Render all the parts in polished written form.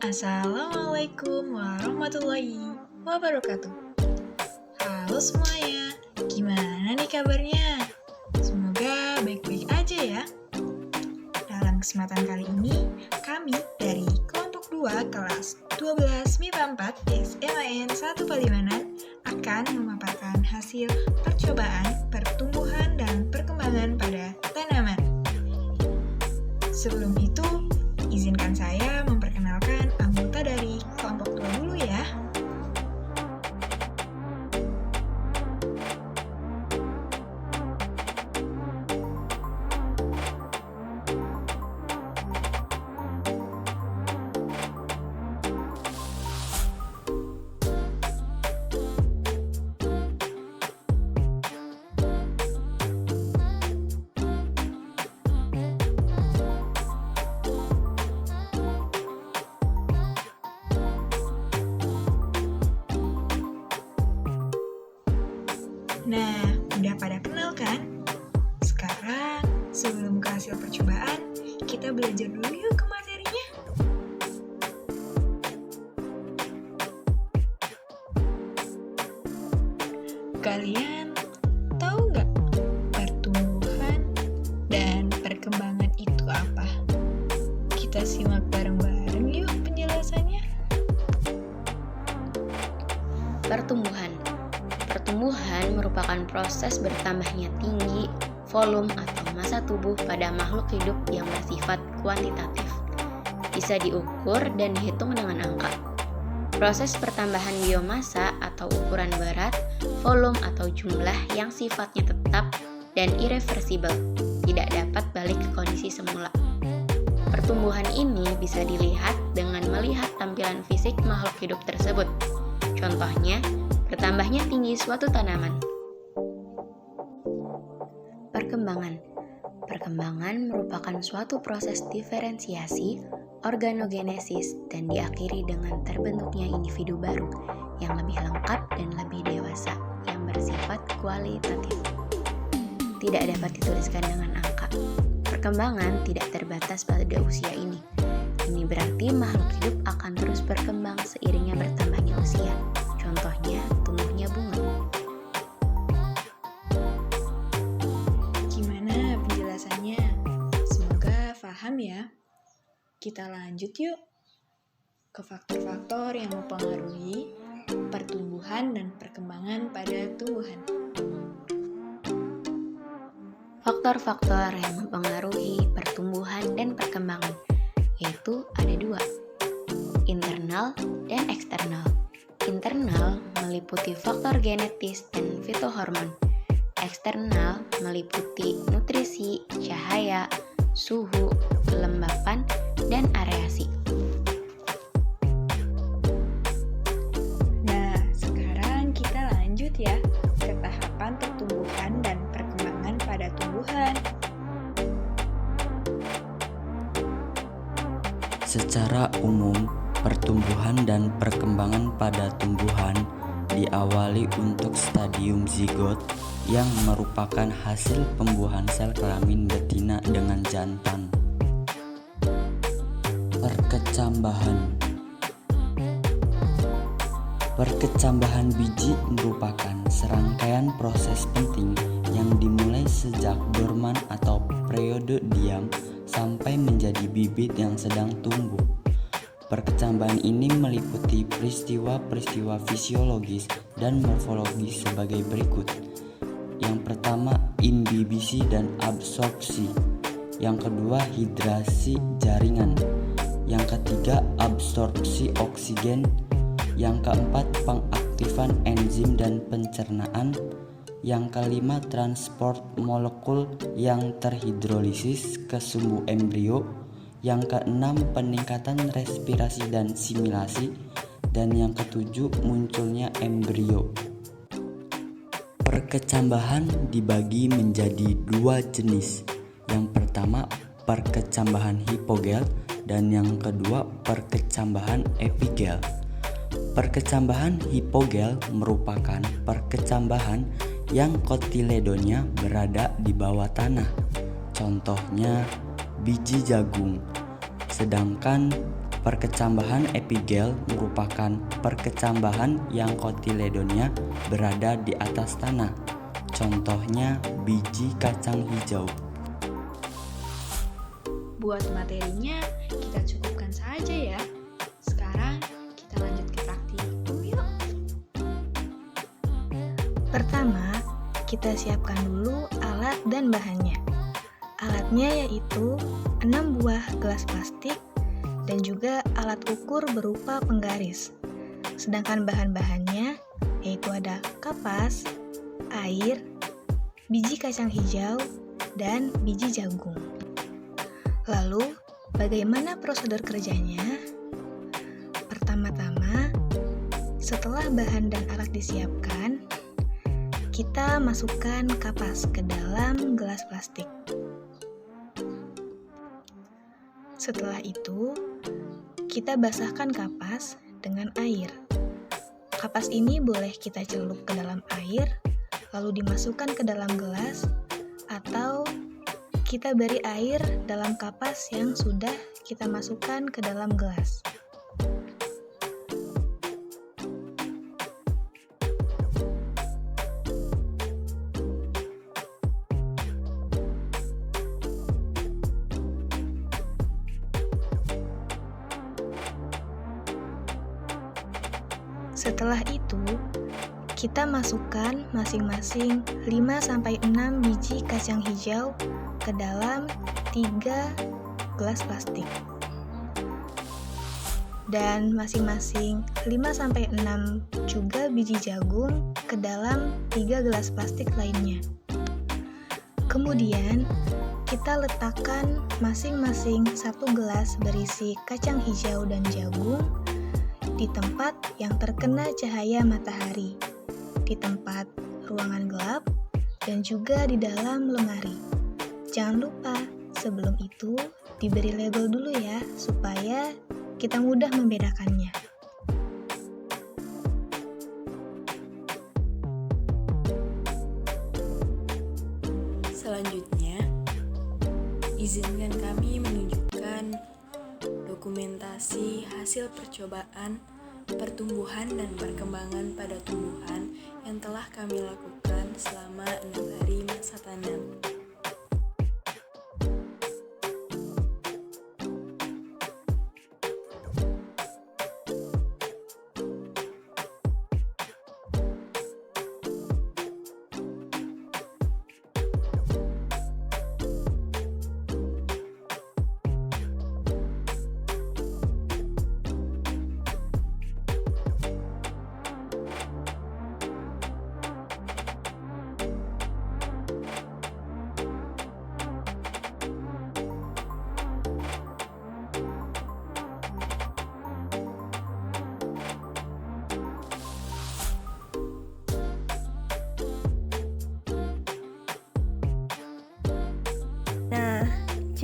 Assalamualaikum warahmatullahi wabarakatuh. Halo semuanya, gimana nih kabarnya? Semoga baik-baik aja ya. Dalam kesempatan kali ini, kami dari kelompok 2 kelas 12 MIPA 4 SMAN 1 Palimanan akan memaparkan hasil percobaan pertumbuhan dan perkembangan pada tanaman. Sebelum itu, izinkan saya memperkenalkan anggota dari kelompok 2 dulu ya. Nah, udah pada kenal kan? Sekarang, sebelum ke hasil percobaan, kita belajar dulu yuk ke materinya. Kalian tahu nggak pertumbuhan dan perkembangan itu apa? Kita simak bareng-bareng yuk penjelasannya. Pertumbuhan merupakan proses bertambahnya tinggi, volume, atau massa tubuh pada makhluk hidup yang bersifat kuantitatif. Bisa diukur dan dihitung dengan angka. Proses pertambahan biomassa atau ukuran berat, volume atau jumlah yang sifatnya tetap dan irreversibel, tidak dapat balik ke kondisi semula. Pertumbuhan ini bisa dilihat dengan melihat tampilan fisik makhluk hidup tersebut. Contohnya, bertambahnya tinggi suatu tanaman. Perkembangan merupakan suatu proses diferensiasi, organogenesis, dan diakhiri dengan terbentuknya individu baru yang lebih lengkap dan lebih dewasa yang bersifat kualitatif. Tidak dapat dituliskan dengan angka. Perkembangan tidak terbatas pada usia ini. Ini berarti makhluk hidup akan terus berkembang seiringnya bertambahnya usia. Contohnya, tumbuhnya bunga. Gimana penjelasannya? Semoga paham ya. Kita lanjut yuk ke faktor-faktor yang mempengaruhi pertumbuhan dan perkembangan pada tumbuhan. Faktor-faktor yang mempengaruhi pertumbuhan dan perkembangan yaitu ada dua, internal dan eksternal. Internal meliputi faktor genetis dan fitohormon. Eksternal meliputi nutrisi, cahaya, suhu, kelembapan, dan areasi. Nah, sekarang kita lanjut ya ke tahapan pertumbuhan dan perkembangan pada tumbuhan. Secara umum, pertumbuhan dan perkembangan pada tumbuhan diawali untuk stadium zigot yang merupakan hasil pembuahan sel kelamin betina dengan jantan. Perkecambahan biji merupakan serangkaian proses penting yang dimulai sejak dorman atau periode diam sampai menjadi bibit yang sedang tumbuh. Perkecambahan ini meliputi peristiwa-peristiwa fisiologis dan morfologis sebagai berikut. Yang pertama, imbibisi dan absorpsi. Yang kedua, hidrasi jaringan. Yang ketiga, absorpsi oksigen. Yang keempat, pengaktifan enzim dan pencernaan. Yang kelima, transport molekul yang terhidrolisis ke sumbu embrio. Yang keenam, peningkatan respirasi dan similasi. Dan yang ketujuh, munculnya embrio. Perkecambahan dibagi menjadi dua jenis. Yang pertama, perkecambahan hipogel, dan yang kedua, perkecambahan epigel. Perkecambahan hipogel merupakan perkecambahan yang kotiledonya berada di bawah tanah, contohnya biji jagung. Sedangkan Perkecambahan epigel merupakan perkecambahan yang kotiledonia berada di atas tanah. Contohnya biji kacang hijau. Buat materinya, kita cukupkan saja ya. Sekarang kita lanjut ke praktikum yuk. Pertama, kita siapkan dulu alat dan bahannya. Alatnya yaitu 6 buah gelas plastik dan juga alat ukur berupa penggaris. Sedangkan bahan-bahannya yaitu ada kapas, air, biji kacang hijau, dan biji jagung. Lalu, bagaimana prosedur kerjanya? Pertama-tama, setelah bahan dan alat disiapkan, kita masukkan kapas ke dalam gelas plastik. Setelah itu, kita basahkan kapas dengan air. Kapas ini boleh kita celup ke dalam air, lalu dimasukkan ke dalam gelas, atau kita beri air dalam kapas yang sudah kita masukkan ke dalam gelas. Setelah itu, kita masukkan masing-masing 5-6 biji kacang hijau ke dalam 3 gelas plastik. Dan masing-masing 5-6 juga biji jagung ke dalam 3 gelas plastik lainnya. Kemudian, kita letakkan masing-masing 1 gelas berisi kacang hijau dan jagung di tempat yang terkena cahaya matahari, di tempat ruangan gelap, dan juga di dalam lemari. Jangan lupa, sebelum itu diberi label dulu ya, supaya kita mudah membedakannya. Selanjutnya, izinkan kami menunjukkan dokumentasi hasil percobaan pertumbuhan dan perkembangan pada tumbuhan yang telah kami lakukan selama 6 hari masa tanam.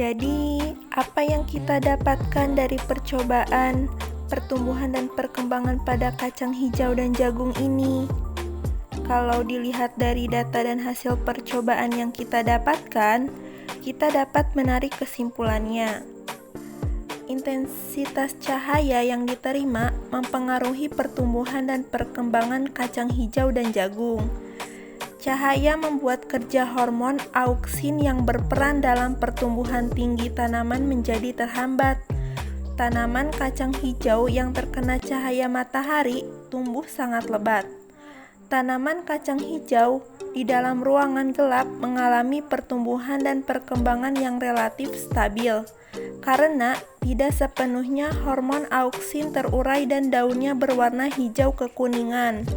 Jadi, apa yang kita dapatkan dari percobaan pertumbuhan dan perkembangan pada kacang hijau dan jagung ini? Kalau dilihat dari data dan hasil percobaan yang kita dapatkan, kita dapat menarik kesimpulannya. Intensitas cahaya yang diterima mempengaruhi pertumbuhan dan perkembangan kacang hijau dan jagung. Cahaya membuat kerja hormon auksin yang berperan dalam pertumbuhan tinggi tanaman menjadi terhambat. Tanaman kacang hijau yang terkena cahaya matahari tumbuh sangat lebat. Tanaman kacang hijau di dalam ruangan gelap mengalami pertumbuhan dan perkembangan yang relatif stabil, karena tidak sepenuhnya hormon auksin terurai dan daunnya berwarna hijau kekuningan.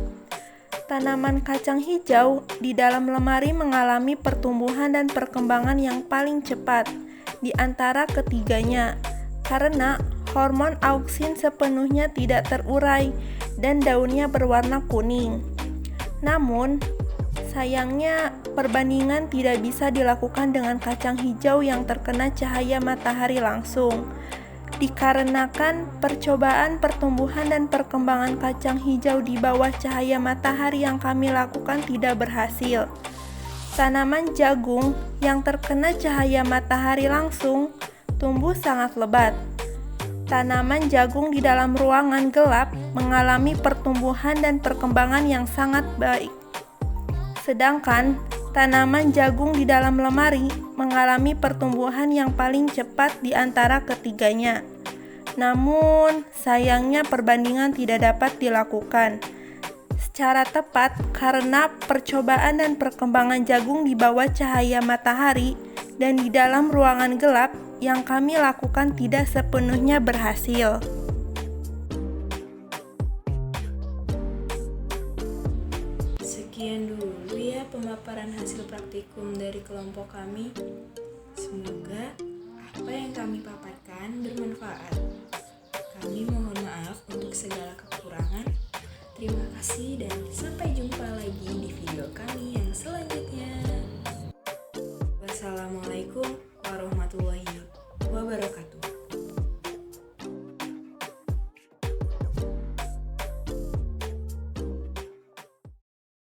Tanaman kacang hijau di dalam lemari mengalami pertumbuhan dan perkembangan yang paling cepat di antara ketiganya, karena hormon auksin sepenuhnya tidak terurai dan daunnya berwarna kuning. Namun, sayangnya perbandingan tidak bisa dilakukan dengan kacang hijau yang terkena cahaya matahari langsung, dikarenakan percobaan pertumbuhan dan perkembangan kacang hijau di bawah cahaya matahari yang kami lakukan tidak berhasil. Tanaman jagung yang terkena cahaya matahari langsung tumbuh sangat lebat. tanaman jagung di dalam ruangan gelap mengalami pertumbuhan dan perkembangan yang sangat baik. Sedangkan tanaman jagung di dalam lemari mengalami pertumbuhan yang paling cepat di antara ketiganya. Namun, sayangnya perbandingan tidak dapat dilakukan secara tepat karena percobaan dan perkembangan jagung di bawah cahaya matahari dan di dalam ruangan gelap yang kami lakukan tidak sepenuhnya berhasil. Sekian dulu ya pemaparan hasil praktikum dari kelompok kami. Semoga apa yang kami paparkan bermanfaat. Kami mohon maaf untuk segala kekurangan.